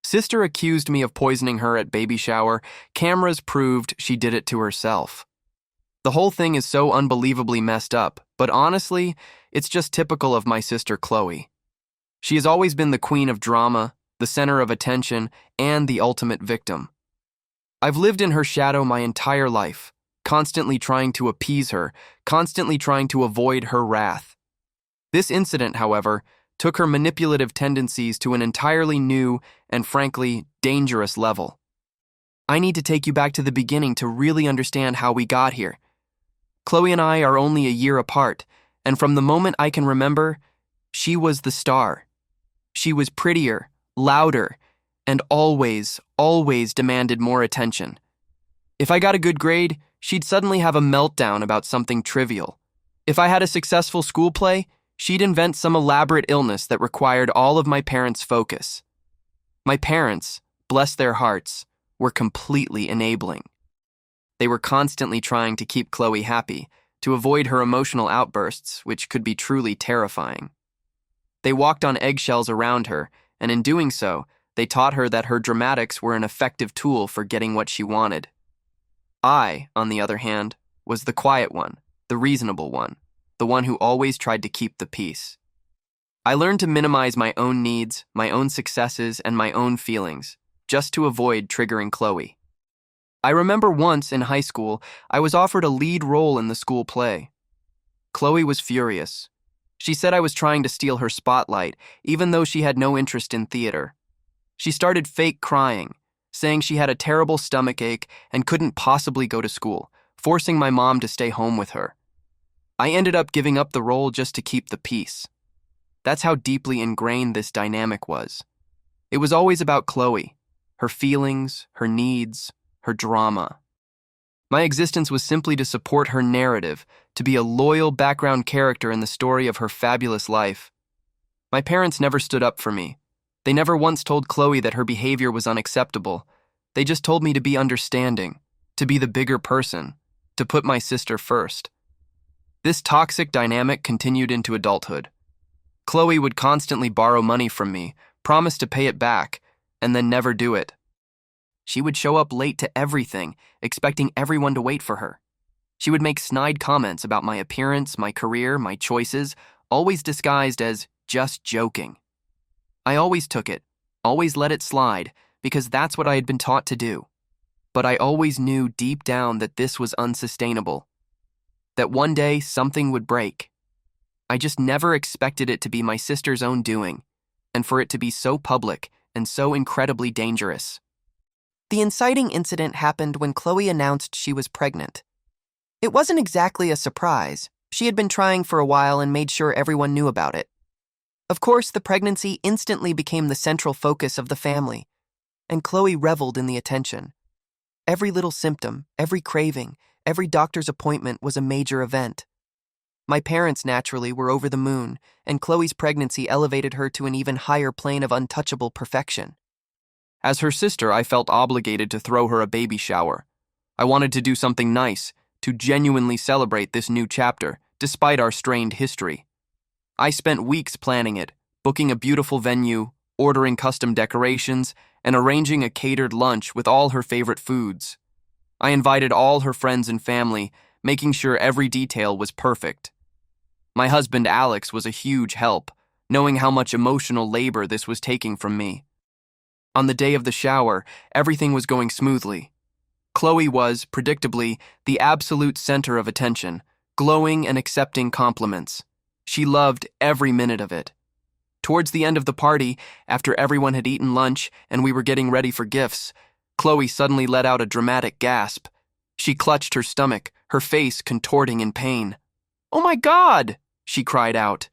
Sister accused me of poisoning her at baby shower. Cameras proved she did it to herself. The whole thing is so unbelievably messed up, but honestly, it's just typical of my sister Chloe. She has always been the queen of drama, the center of attention, and the ultimate victim. I've lived in her shadow my entire life, constantly trying to appease her, constantly trying to avoid her wrath. This incident, however, took her manipulative tendencies to an entirely new and, frankly, dangerous level. I need to take you back to the beginning to really understand how we got here. Chloe and I are only a year apart, and from the moment I can remember, she was the star. She was prettier, louder, and always demanded more attention. If I got a good grade, she'd suddenly have a meltdown about something trivial. If I had a successful school play, she'd invent some elaborate illness that required all of my parents' focus. My parents, bless their hearts, were completely enabling. They were constantly trying to keep Chloe happy, to avoid her emotional outbursts, which could be truly terrifying. They walked on eggshells around her, and in doing so, they taught her that her dramatics were an effective tool for getting what she wanted. I, on the other hand, was the quiet one, the reasonable one, the one who always tried to keep the peace. I learned to minimize my own needs, my own successes, and my own feelings, just to avoid triggering Chloe. I remember once in high school, I was offered a lead role in the school play. Chloe was furious. She said I was trying to steal her spotlight, even though she had no interest in theater. She started fake crying, saying she had a terrible stomachache and couldn't possibly go to school, forcing my mom to stay home with her. I ended up giving up the role just to keep the peace. That's how deeply ingrained this dynamic was. It was always about Chloe, her feelings, her needs, her drama. My existence was simply to support her narrative, to be a loyal background character in the story of her fabulous life. My parents never stood up for me. They never once told Chloe that her behavior was unacceptable. They just told me to be understanding, to be the bigger person, to put my sister first. This toxic dynamic continued into adulthood. Chloe would constantly borrow money from me, promise to pay it back, and then never do it. She would show up late to everything, expecting everyone to wait for her. She would make snide comments about my appearance, my career, my choices, always disguised as just joking. I always took it, always let it slide, because that's what I had been taught to do. But I always knew deep down that this was unsustainable, that one day something would break. I just never expected it to be my sister's own doing, and for it to be so public and so incredibly dangerous. The inciting incident happened when Chloe announced she was pregnant. It wasn't exactly a surprise. She had been trying for a while and made sure everyone knew about it. Of course, the pregnancy instantly became the central focus of the family, and Chloe reveled in the attention. Every little symptom, every craving, every doctor's appointment was a major event. My parents, naturally, were over the moon, and Chloe's pregnancy elevated her to an even higher plane of untouchable perfection. As her sister, I felt obligated to throw her a baby shower. I wanted to do something nice, to genuinely celebrate this new chapter, despite our strained history. I spent weeks planning it, booking a beautiful venue, ordering custom decorations, and arranging a catered lunch with all her favorite foods. I invited all her friends and family, making sure every detail was perfect. My husband, Alex, was a huge help, knowing how much emotional labor this was taking from me. On the day of the shower, everything was going smoothly. Chloe was, predictably, the absolute center of attention, glowing and accepting compliments. She loved every minute of it. Towards the end of the party, after everyone had eaten lunch and we were getting ready for gifts, Chloe suddenly let out a dramatic gasp. She clutched her stomach, her face contorting in pain. "Oh my God!" she cried out.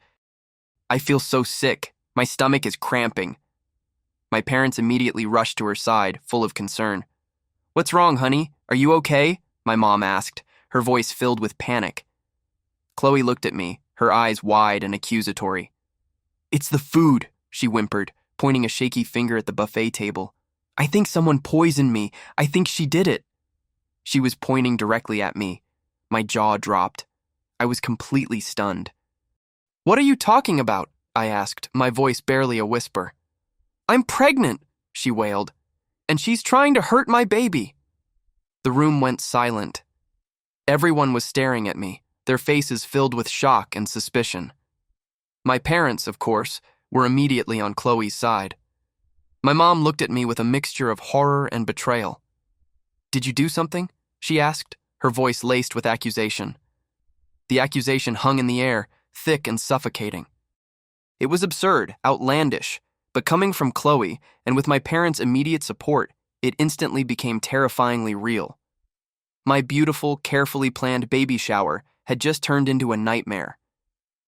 "I feel so sick. My stomach is cramping." My parents immediately rushed to her side, full of concern. "What's wrong, honey? Are you okay?" my mom asked, her voice filled with panic. Chloe looked at me, her eyes wide and accusatory. "It's the food," she whimpered, pointing a shaky finger at the buffet table. "I think someone poisoned me. I think she did it." She was pointing directly at me. My jaw dropped. I was completely stunned. "What are you talking about?" I asked, my voice barely a whisper. "I'm pregnant," she wailed. "And she's trying to hurt my baby." The room went silent. Everyone was staring at me, their faces filled with shock and suspicion. My parents, of course, were immediately on Chloe's side. My mom looked at me with a mixture of horror and betrayal. "Did you do something?" she asked, her voice laced with accusation. The accusation hung in the air, thick and suffocating. It was absurd, outlandish, but coming from Chloe, and with my parents' immediate support, it instantly became terrifyingly real. My beautiful, carefully planned baby shower had just turned into a nightmare,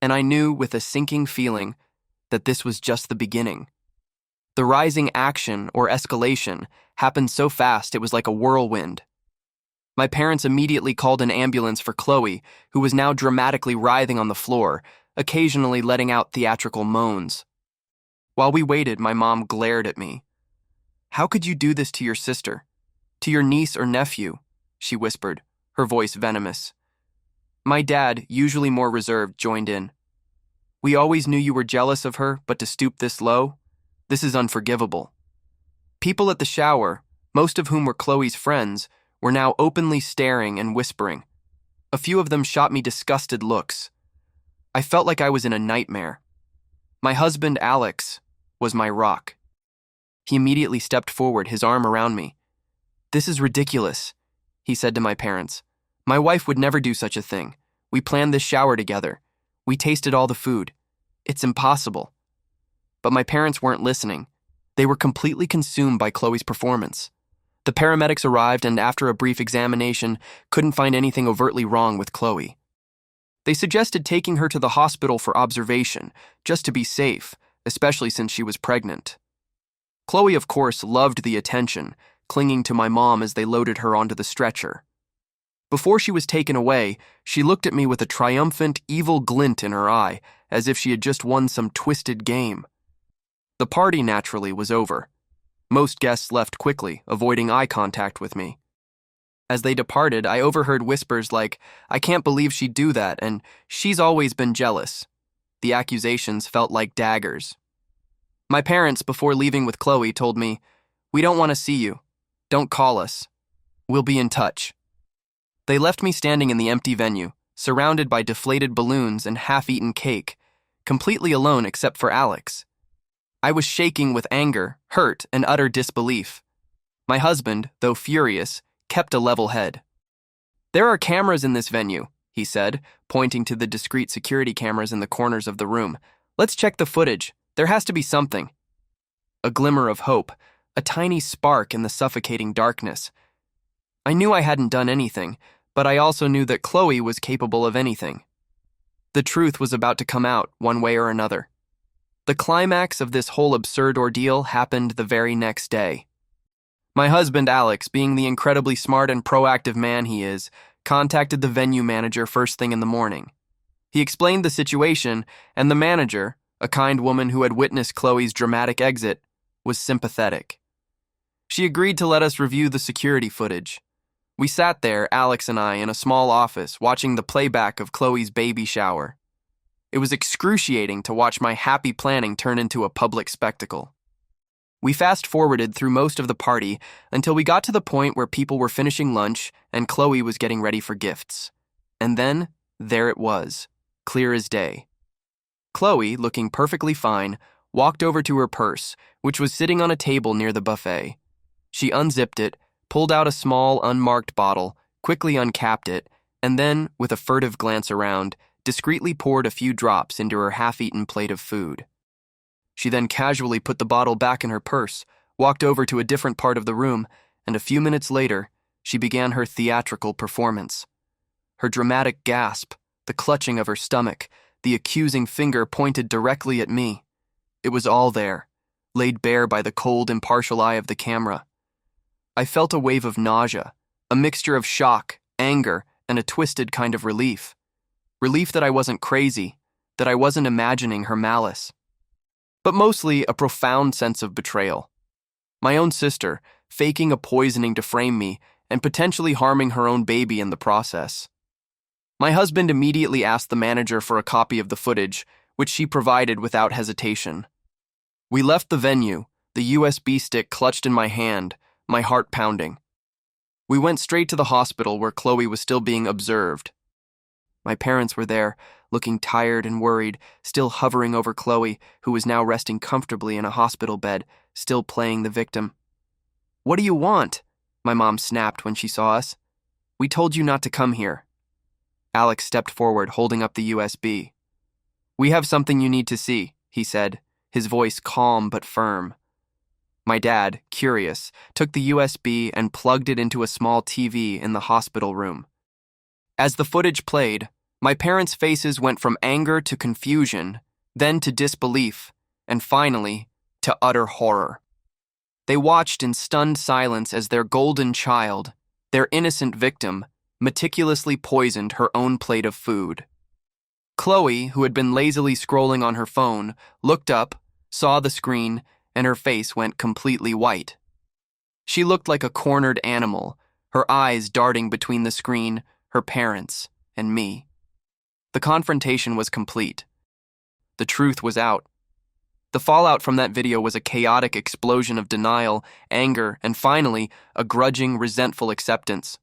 and I knew with a sinking feeling that this was just the beginning. The rising action, or escalation, happened so fast it was like a whirlwind. My parents immediately called an ambulance for Chloe, who was now dramatically writhing on the floor, occasionally letting out theatrical moans. While we waited, my mom glared at me. "How could you do this to your sister? To your niece or nephew?" she whispered, her voice venomous. My dad, usually more reserved, joined in. "We always knew you were jealous of her, but to stoop this low? This is unforgivable." People at the shower, most of whom were Chloe's friends, were now openly staring and whispering. A few of them shot me disgusted looks. I felt like I was in a nightmare. My husband, Alex, was my rock. He immediately stepped forward, his arm around me. "This is ridiculous," he said to my parents. "My wife would never do such a thing. We planned this shower together. We tasted all the food. It's impossible." But my parents weren't listening. They were completely consumed by Chloe's performance. The paramedics arrived and, after a brief examination, couldn't find anything overtly wrong with Chloe. They suggested taking her to the hospital for observation, just to be safe, especially since she was pregnant. Chloe, of course, loved the attention, clinging to my mom as they loaded her onto the stretcher. Before she was taken away, she looked at me with a triumphant, evil glint in her eye, as if she had just won some twisted game. The party, naturally, was over. Most guests left quickly, avoiding eye contact with me. As they departed, I overheard whispers like, "I can't believe she'd do that," and "she's always been jealous." The accusations felt like daggers. My parents, before leaving with Chloe, told me, "We don't want to see you. Don't call us. We'll be in touch." They left me standing in the empty venue, surrounded by deflated balloons and half-eaten cake, completely alone except for Alex. I was shaking with anger, hurt, and utter disbelief. My husband, though furious, kept a level head. "There are cameras in this venue," he said, pointing to the discreet security cameras in the corners of the room. "Let's check the footage. There has to be something." A glimmer of hope, a tiny spark in the suffocating darkness. I knew I hadn't done anything, but I also knew that Chloe was capable of anything. The truth was about to come out, one way or another. The climax of this whole absurd ordeal happened the very next day. My husband, Alex, being the incredibly smart and proactive man he is, contacted the venue manager first thing in the morning. He explained the situation, and the manager, a kind woman who had witnessed Chloe's dramatic exit, was sympathetic. She agreed to let us review the security footage. We sat there, Alex and I, in a small office, watching the playback of Chloe's baby shower. It was excruciating to watch my happy planning turn into a public spectacle. We fast-forwarded through most of the party until we got to the point where people were finishing lunch and Chloe was getting ready for gifts. And then, there it was, clear as day. Chloe, looking perfectly fine, walked over to her purse, which was sitting on a table near the buffet. She unzipped it, pulled out a small, unmarked bottle, quickly uncapped it, and then, with a furtive glance around, discreetly poured a few drops into her half-eaten plate of food. She then casually put the bottle back in her purse, walked over to a different part of the room, and a few minutes later, she began her theatrical performance. Her dramatic gasp, the clutching of her stomach, the accusing finger pointed directly at me. It was all there, laid bare by the cold, impartial eye of the camera. I felt a wave of nausea, a mixture of shock, anger, and a twisted kind of relief. Relief that I wasn't crazy, that I wasn't imagining her malice. But mostly a profound sense of betrayal. My own sister, faking a poisoning to frame me, and potentially harming her own baby in the process. My husband immediately asked the manager for a copy of the footage, which she provided without hesitation. We left the venue, the USB stick clutched in my hand, my heart pounding. We went straight to the hospital where Chloe was still being observed. My parents were there, looking tired and worried, still hovering over Chloe, who was now resting comfortably in a hospital bed, still playing the victim. "What do you want?" my mom snapped when she saw us. "We told you not to come here." Alex stepped forward, holding up the USB. "We have something you need to see," he said, his voice calm but firm. My dad, curious, took the USB and plugged it into a small TV in the hospital room. As the footage played, my parents' faces went from anger to confusion, then to disbelief, and finally, to utter horror. They watched in stunned silence as their golden child, their innocent victim, meticulously poisoned her own plate of food. Chloe, who had been lazily scrolling on her phone, looked up, saw the screen, and her face went completely white. She looked like a cornered animal, her eyes darting between the screen, her parents, and me. The confrontation was complete. The truth was out. The fallout from that video was a chaotic explosion of denial, anger, and finally, a grudging, resentful acceptance.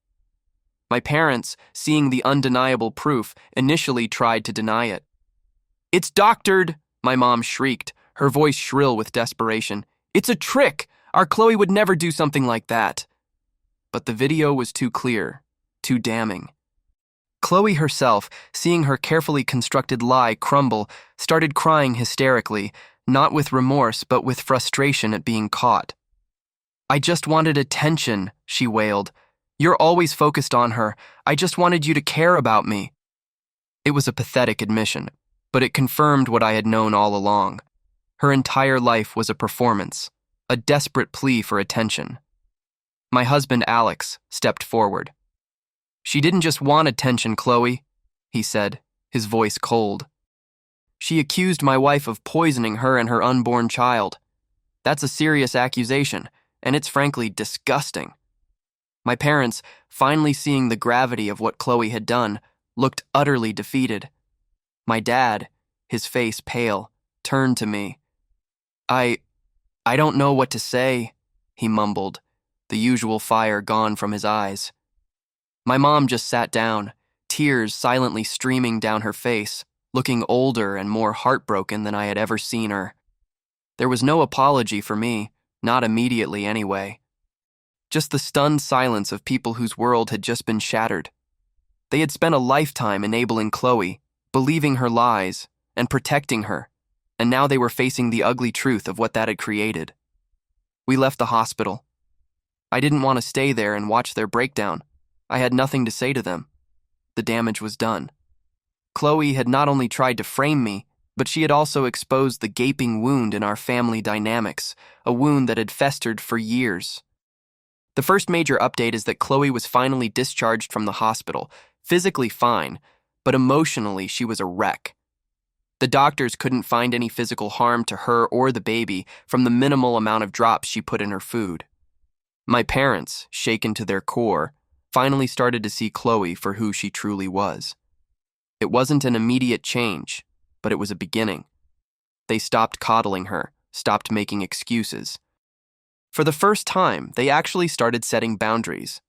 My parents, seeing the undeniable proof, initially tried to deny it. "It's doctored!" my mom shrieked, her voice shrill with desperation. "It's a trick! Our Chloe would never do something like that." But the video was too clear, too damning. Chloe herself, seeing her carefully constructed lie crumble, started crying hysterically, not with remorse but with frustration at being caught. "I just wanted attention," she wailed. "You're always focused on her. I just wanted you to care about me." It was a pathetic admission, but it confirmed what I had known all along. Her entire life was a performance, a desperate plea for attention. My husband, Alex, stepped forward. "She didn't just want attention, Chloe," he said, his voice cold. "She accused my wife of poisoning her and her unborn child. That's a serious accusation, and it's frankly disgusting." My parents, finally seeing the gravity of what Chloe had done, looked utterly defeated. My dad, his face pale, turned to me. I don't know what to say," he mumbled, the usual fire gone from his eyes. My mom just sat down, tears silently streaming down her face, looking older and more heartbroken than I had ever seen her. There was no apology for me, not immediately anyway. Just the stunned silence of people whose world had just been shattered. They had spent a lifetime enabling Chloe, believing her lies, and protecting her, and now they were facing the ugly truth of what that had created. We left the hospital. I didn't want to stay there and watch their breakdown. I had nothing to say to them. The damage was done. Chloe had not only tried to frame me, but she had also exposed the gaping wound in our family dynamics, a wound that had festered for years. The first major update is that Chloe was finally discharged from the hospital, physically fine, but emotionally she was a wreck. The doctors couldn't find any physical harm to her or the baby from the minimal amount of drops she put in her food. My parents, shaken to their core, finally started to see Chloe for who she truly was. It wasn't an immediate change, but it was a beginning. They stopped coddling her, stopped making excuses. For the first time, they actually started setting boundaries.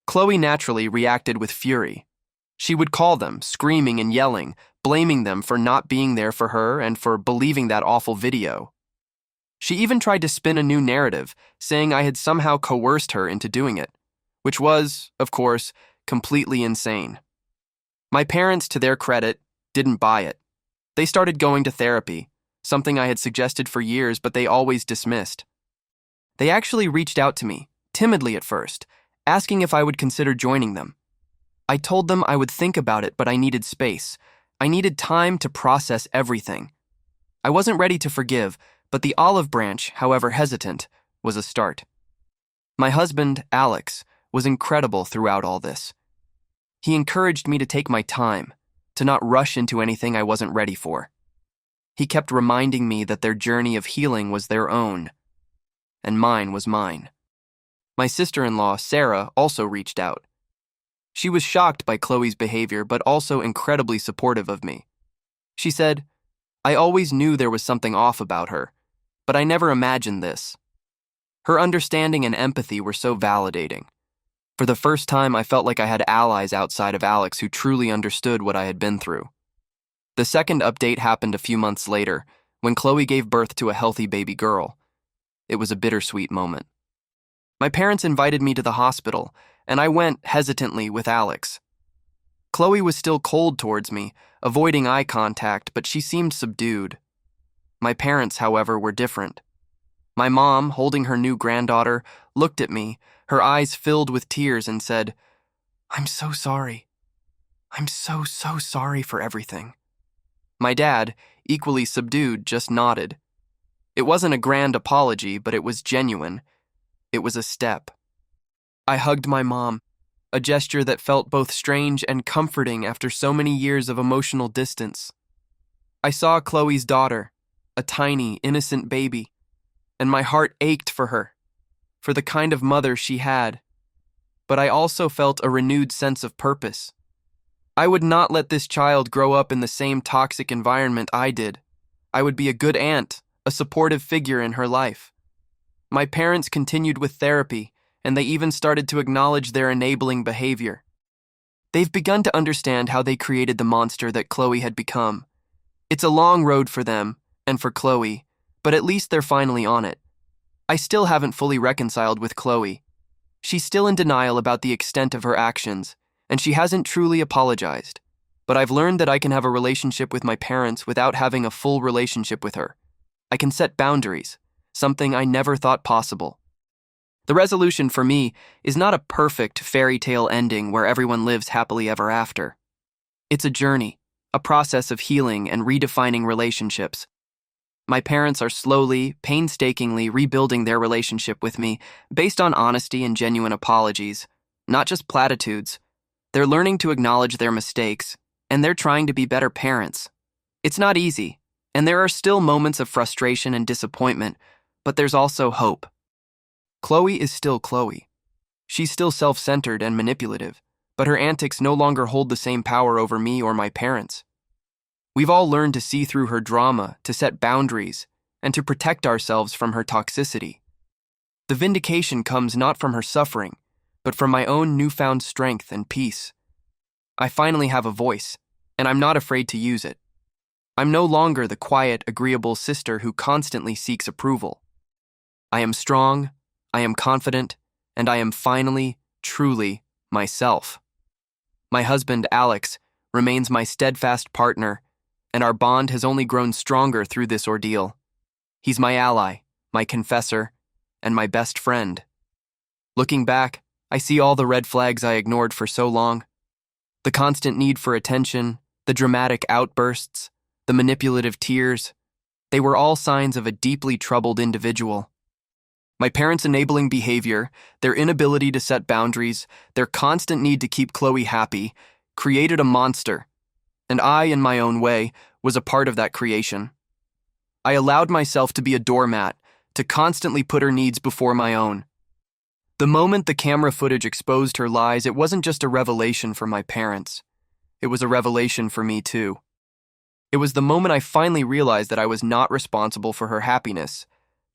Chloe naturally reacted with fury. She would call them, screaming and yelling, blaming them for not being there for her and for believing that awful video. She even tried to spin a new narrative, saying I had somehow coerced her into doing it, which was, of course, completely insane. My parents, to their credit, didn't buy it. They started going to therapy, something I had suggested for years but they always dismissed. They actually reached out to me, timidly at first, asking if I would consider joining them. I told them I would think about it, but I needed space. I needed time to process everything. I wasn't ready to forgive, but the olive branch, however hesitant, was a start. My husband, Alex, was incredible throughout all this. He encouraged me to take my time, to not rush into anything I wasn't ready for. He kept reminding me that their journey of healing was their own, and mine was mine. My sister-in-law, Sarah, also reached out. She was shocked by Chloe's behavior, but also incredibly supportive of me. She said, "I always knew there was something off about her, but I never imagined this. Her understanding and empathy were so validating. For the first time, I felt like I had allies outside of Alex who truly understood what I had been through. The second update happened a few months later, when Chloe gave birth to a healthy baby girl. It was a bittersweet moment. My parents invited me to the hospital, and I went hesitantly with Alex. Chloe was still cold towards me, avoiding eye contact, but she seemed subdued. My parents, however, were different. My mom, holding her new granddaughter, looked at me, her eyes filled with tears, and said, "I'm so sorry. I'm so sorry for everything." My dad, equally subdued, just nodded. It wasn't a grand apology, but it was genuine. It was a step. I hugged my mom, a gesture that felt both strange and comforting after so many years of emotional distance. I saw Chloe's daughter, a tiny, innocent baby, and my heart ached for her, for the kind of mother she had. But I also felt a renewed sense of purpose. I would not let this child grow up in the same toxic environment I did. I would be a good aunt, a supportive figure in her life. My parents continued with therapy, and they even started to acknowledge their enabling behavior. They've begun to understand how they created the monster that Chloe had become. It's a long road for them, and for Chloe, but at least they're finally on it. I still haven't fully reconciled with Chloe. She's still in denial about the extent of her actions, and she hasn't truly apologized. But I've learned that I can have a relationship with my parents without having a full relationship with her. I can set boundaries, something I never thought possible. The resolution for me is not a perfect fairy tale ending where everyone lives happily ever after. It's a journey, a process of healing and redefining relationships. My parents are slowly, painstakingly rebuilding their relationship with me based on honesty and genuine apologies, not just platitudes. They're learning to acknowledge their mistakes, and they're trying to be better parents. It's not easy, and there are still moments of frustration and disappointment, but there's also hope. Chloe is still Chloe. She's still self-centered and manipulative, but her antics no longer hold the same power over me or my parents. We've all learned to see through her drama, to set boundaries, and to protect ourselves from her toxicity. The vindication comes not from her suffering, but from my own newfound strength and peace. I finally have a voice, and I'm not afraid to use it. I'm no longer the quiet, agreeable sister who constantly seeks approval. I am strong, I am confident, and I am finally, truly, myself. My husband, Alex, remains my steadfast partner, and our bond has only grown stronger through this ordeal. He's my ally, my confessor, and my best friend. Looking back, I see all the red flags I ignored for so long. The constant need for attention, the dramatic outbursts, the manipulative tears. They were all signs of a deeply troubled individual. My parents' enabling behavior, their inability to set boundaries, their constant need to keep Chloe happy, created a monster. And I, in my own way, was a part of that creation. I allowed myself to be a doormat, to constantly put her needs before my own. The moment the camera footage exposed her lies, it wasn't just a revelation for my parents. It was a revelation for me too. It was the moment I finally realized that I was not responsible for her happiness,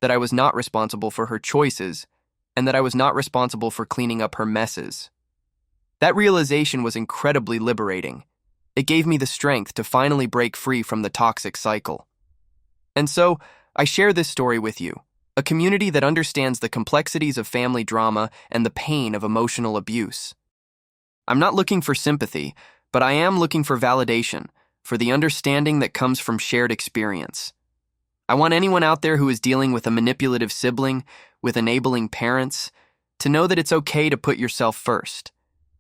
that I was not responsible for her choices, and that I was not responsible for cleaning up her messes. That realization was incredibly liberating. It gave me the strength to finally break free from the toxic cycle. And so, I share this story with you, a community that understands the complexities of family drama and the pain of emotional abuse. I'm not looking for sympathy, but I am looking for validation, for the understanding that comes from shared experience. I want anyone out there who is dealing with a manipulative sibling, with enabling parents, to know that it's okay to put yourself first.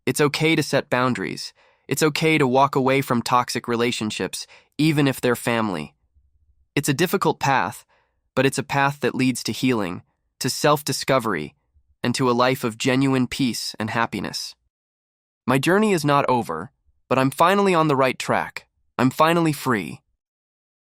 It's okay to set boundaries. It's okay to walk away from toxic relationships, even if they're family. It's a difficult path, but it's a path that leads to healing, to self-discovery, and to a life of genuine peace and happiness. My journey is not over, but I'm finally on the right track. I'm finally free.